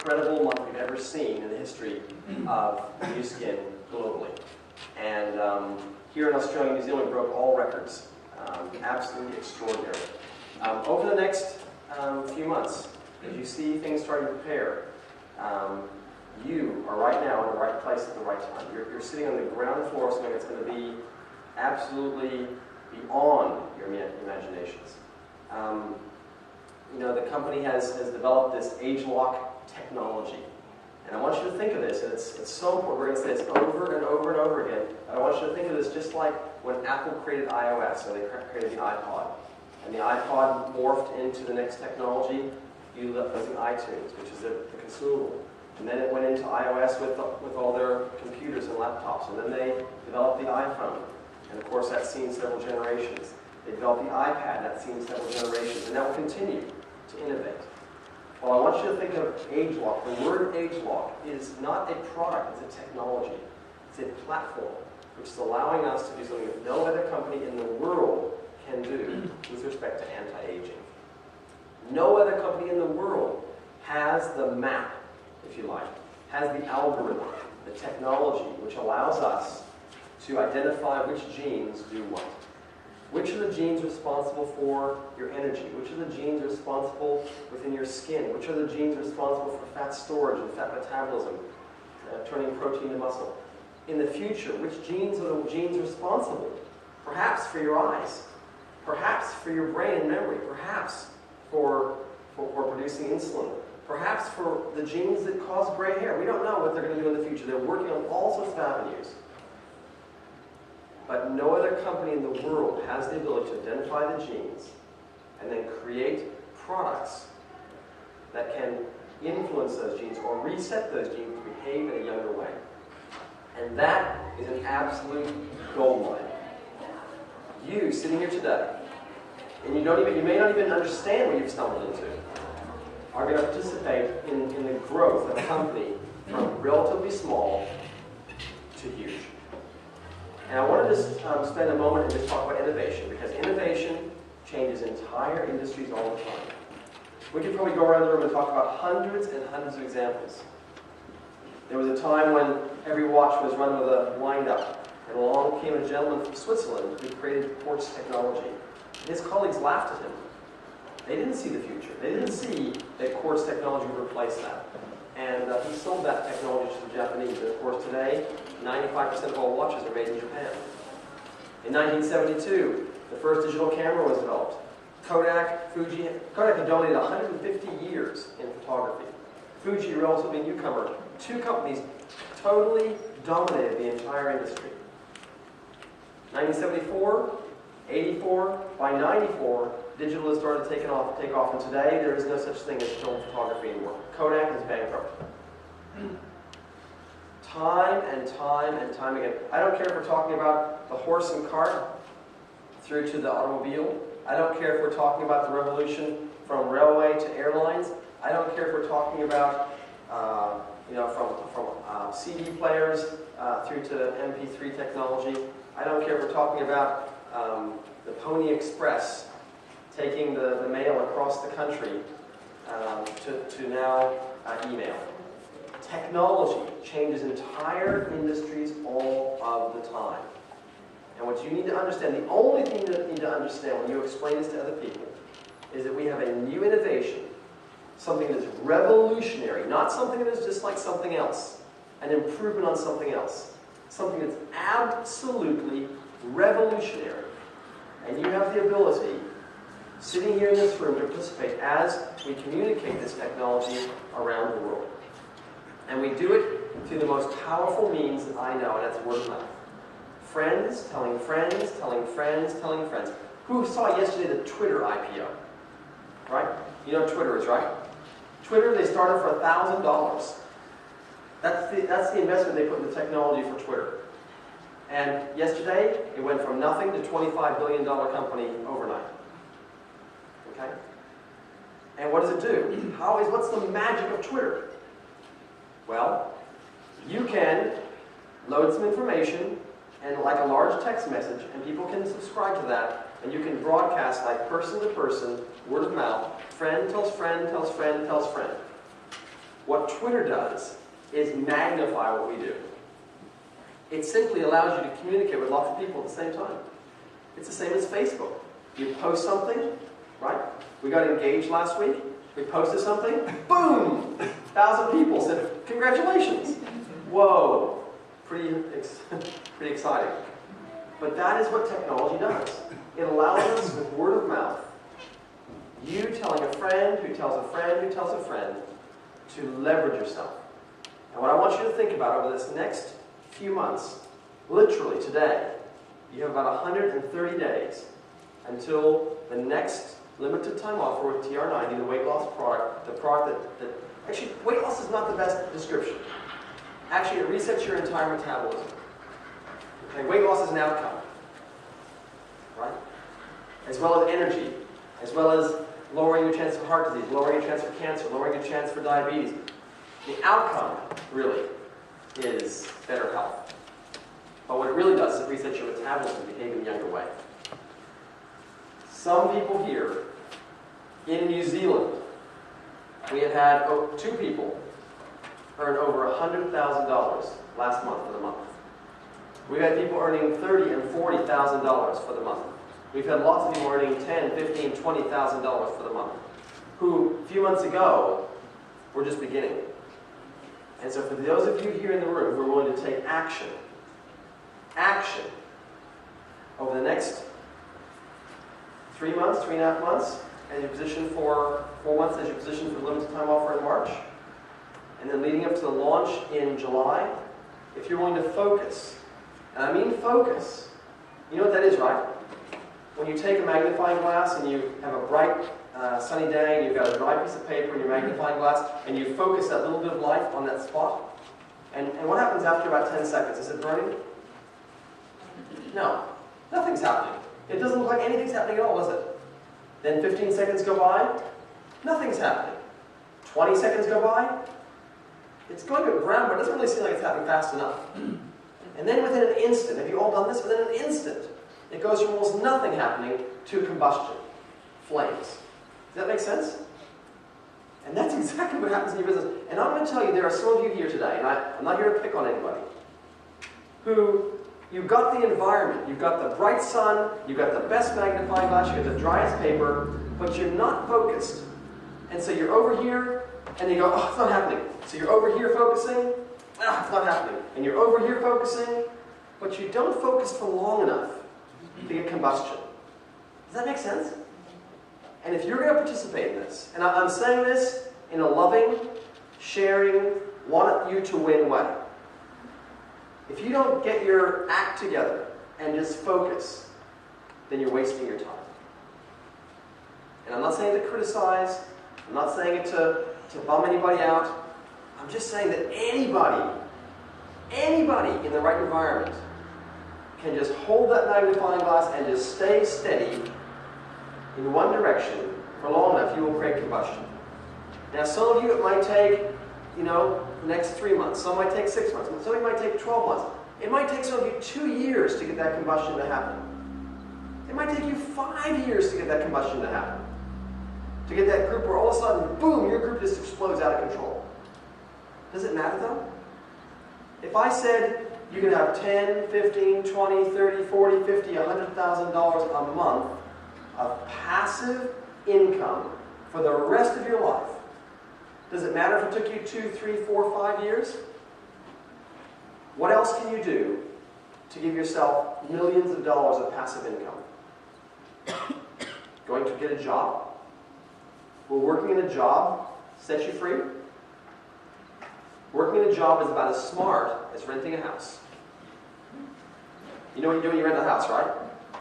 incredible month we've ever seen in the history of new skin globally. And here in Australia and New Zealand, we broke all records. Absolutely extraordinary. Over the next few months, as you see things starting to prepare, you are right now in the right place at the right time. You're sitting on the ground floor of something that's going to be absolutely beyond your imaginations. You know, the company has developed this age lock technology. And I want you to think of this, and it's so important. We're going to say this over and over and over again. But I want you to think of this just like when Apple created iOS, or they created the iPod. And the iPod morphed into the next technology, using iTunes, which is the consumable. And then it went into iOS with all their computers and laptops. And then they developed the iPhone. And of course, that's seen several generations. They developed the iPad, that's seen several generations. And that will continue to innovate. Well, I want you to think of age lock. The word age lock is not a product, it's a technology. It's a platform which is allowing us to do something that no other company in the world can do with respect to anti-aging. No other company in the world has the map, if you like, has the algorithm, the technology, which allows us to identify which genes do what. Which are the genes responsible for your energy? Which are the genes responsible within your skin? Which are the genes responsible for fat storage and fat metabolism, turning protein to muscle? In the future, which genes are the genes responsible? Perhaps for your eyes, perhaps for your brain and memory, perhaps for producing insulin, perhaps for the genes that cause gray hair. We don't know what they're going to do in the future. They're working on all sorts of avenues. But no other company in the world has the ability to identify the genes and then create products that can influence those genes or reset those genes to behave in a younger way. And that is an absolute gold mine. You, sitting here today, and you may not even understand what you've stumbled into, are going to participate in the growth of a company from relatively small to huge. And I want to just spend a moment and just talk about innovation, because innovation changes entire industries all the time. We could probably go around the room and talk about hundreds and hundreds of examples. There was a time when every watch was run with a wind-up, and along came a gentleman from Switzerland who created quartz technology. And his colleagues laughed at him. They didn't see the future. They didn't see that quartz technology would replace that. And he sold that technology to the Japanese. And of course, today, 95% of all watches are made in Japan. In 1972, the first digital camera was developed. Kodak had donated 150 years in photography. Fuji, a relatively newcomer. Two companies totally dominated the entire industry. 1974, 84, by 94, digital has started to take off, and today there is no such thing as film photography anymore. Kodak is bankrupt. Time and time and time again. I don't care if we're talking about the horse and cart through to the automobile. I don't care if we're talking about the revolution from railway to airlines. I don't care if we're talking about from CD players through to MP3 technology. I don't care if we're talking about the Pony Express taking the mail across the country to now email. Technology changes entire industries all of the time. And what you need to understand, the only thing you need to understand when you explain this to other people, is that we have a new innovation, something that is revolutionary, not something that is just like something else, an improvement on something else, something that's absolutely revolutionary. And you have the ability, sitting here in this room, to participate as we communicate this technology around the world. And we do it through the most powerful means that I know, and that's word of mouth. Friends telling friends, telling friends, telling friends. Who saw yesterday the Twitter IPO? Right? You know what Twitter is, right? Twitter, they started for $1,000. That's the investment they put in the technology for Twitter. And yesterday, it went from nothing to $25 billion company overnight. Okay? And what does it do? What's the magic of Twitter? Well, you can load some information and like a large text message, and people can subscribe to that, and you can broadcast like person to person, word of mouth, friend tells friend tells friend tells friend. What Twitter does is magnify what we do. It simply allows you to communicate with lots of people at the same time. It's the same as Facebook. You post something, right? We got engaged last week. We posted something. Boom! 1,000 people said, congratulations. Whoa. Pretty exciting. But that is what technology does. It allows us, with word of mouth, you telling a friend who tells a friend who tells a friend, to leverage yourself. And what I want you to think about over this next few months, literally today, you have about 130 days until the next limited time offer with TR90, the weight loss product, the product that actually, weight loss is not the best description. Actually, it resets your entire metabolism. Okay, weight loss is an outcome, right? As well as energy, as well as lowering your chance of heart disease, lowering your chance for cancer, lowering your chance for diabetes. The outcome, really, is better health. But what it really does is it resets your metabolism to behave in a younger way. Some people here in New Zealand, we have had 2 people earn over $100,000 last month for the month. We've had people earning $30,000 and $40,000 for the month. We've had lots of people earning $10,000, $15,000, $20,000 for the month, who a few months ago were just beginning. And so for those of you here in the room who are willing to take action over the next 3 months, 3.5 months, as you position for 4 months, as you position for the limited time offer in March, and then leading up to the launch in July, if you're willing to focus, and I mean focus, you know what that is, right? When you take a magnifying glass and you have a bright, sunny day, and you've got a dry piece of paper in your magnifying glass, and you focus that little bit of light on that spot, and what happens after about 10 seconds? Is it burning? No, nothing's happening. It doesn't look like anything's happening at all, does it? Then 15 seconds go by, nothing's happening. 20 seconds go by, it's going to ground, but it doesn't really seem like it's happening fast enough. And then within an instant, have you all done this? Within an instant, it goes from almost nothing happening to combustion, flames. Does that make sense? And that's exactly what happens in your business. And I'm going to tell you, there are some of you here today, and I'm not here to pick on anybody, who you've got the environment, you've got the bright sun, you've got the best magnifying glass, you've got the driest paper, but you're not focused. And so you're over here, and you go, oh, it's not happening. So you're over here focusing, ah, it's not happening. And you're over here focusing, but you don't focus for long enough to get combustion. Does that make sense? And if you're going to participate in this, and I'm saying this in a loving, sharing, want you to win way. If you don't get your act together and just focus, then you're wasting your time. And I'm not saying it to criticize, I'm not saying it to bum anybody out. I'm just saying that anybody in the right environment can just hold that magnifying glass and just stay steady in one direction for long enough, you will create combustion. Now, some of you, it might take, the next 3 months. Some might take 6 months. Some of you might take 12 months. It might take some of you 2 years to get that combustion to happen. It might take you 5 years to get that combustion to happen. To get that group where all of a sudden, boom, your group just explodes out of control. Does it matter though? If I said you could have 10, 15, 20, 30, 40, 50, $100,000 a month of passive income for the rest of your life, does it matter if it took you 2, 3, 4, 5 years? What else can you do to give yourself millions of dollars of passive income? Going to get a job? Will working in a job set you free? Working in a job is about as smart as renting a house. You know what you do when you rent a house, right?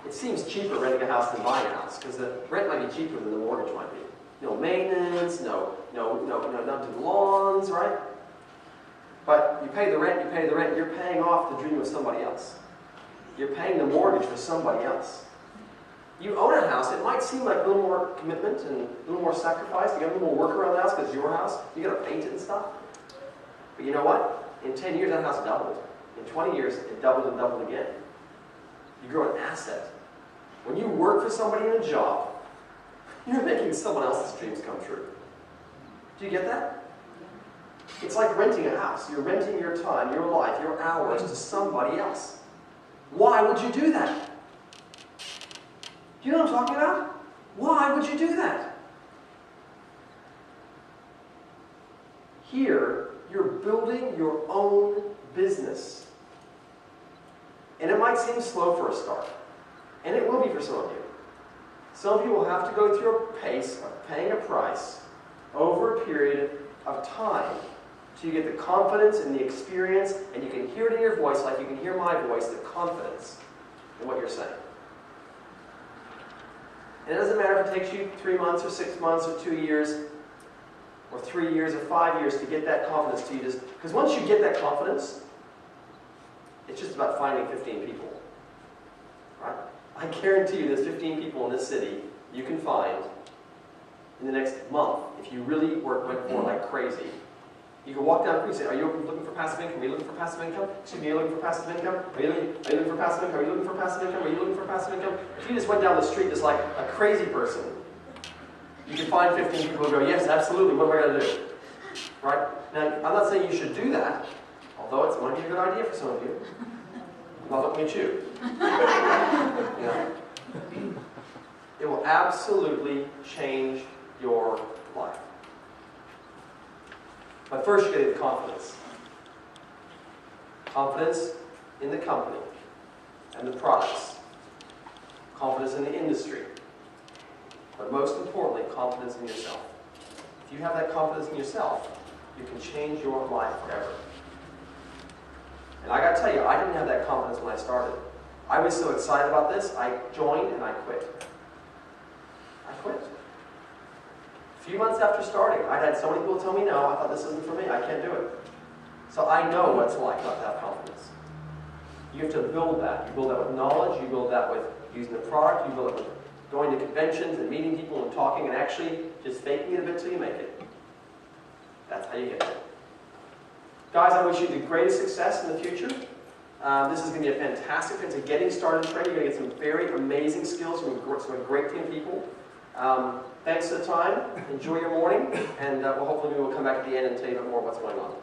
It seems cheaper renting a house than buying a house, because the rent might be cheaper than the mortgage might be. No maintenance, no do lawns, right? But you pay the rent, you're paying off the dream of somebody else. You're paying the mortgage for somebody else. You own a house, it might seem like a little more commitment and a little more sacrifice. You got a little more work around the house because it's your house. You got to paint it and stuff. But you know what? In 10 years, that house doubled. In 20 years, it doubled and doubled again. You grow an asset. When you work for somebody in a job, you're making someone else's dreams come true. Do you get that? It's like renting a house. You're renting your time, your life, your hours to somebody else. Why would you do that? Do you know what I'm talking about? Why would you do that? Here, you're building your own business. And it might seem slow for a start. And it will be for some of you. Some of you will have to go through a pace of paying a price over a period of time till you get the confidence and the experience, and you can hear it in your voice like you can hear my voice, the confidence in what you're saying. And it doesn't matter if it takes you 3 months or 6 months or 2 years or 3 years or 5 years to get that confidence to you. Because once you get that confidence, it's just about finding 15 people. Right? I guarantee you there's 15 people in this city you can find in the next month if you really went for it like crazy. You can walk down and say, are you looking for passive income? Are you looking for passive income? Excuse me, are you looking for passive income? Are you looking for passive income? Are you looking for passive income? Are you looking for passive income? If you just went down the street just like a crazy person, you can find 15 people who go, yes, absolutely, what am I going to do? Right? Now, I'm not saying you should do that, although it might be a good idea for some of you. I'm not looking at you. You know? It will absolutely change your life. But first, you got to get confidence. Confidence in the company and the products. Confidence in the industry. But most importantly, confidence in yourself. If you have that confidence in yourself, you can change your life forever. And I got to tell you, I didn't have that confidence when I started. I was so excited about this, I joined and I quit. I quit. A few months after starting, I had so many people tell me, no, I thought this isn't for me, I can't do it. So I know what it's like not to have confidence. You have to build that. You build that with knowledge, you build that with using the product, you build it with going to conventions and meeting people and talking and actually just faking it a bit till you make it. That's how you get there. Guys, I wish you the greatest success in the future. This is going to be a fantastic, it's a getting started training. You're going to get some very amazing skills from a great team of people. Thanks for the time. Enjoy your morning, and hopefully we'll come back at the end and tell you more what's going on.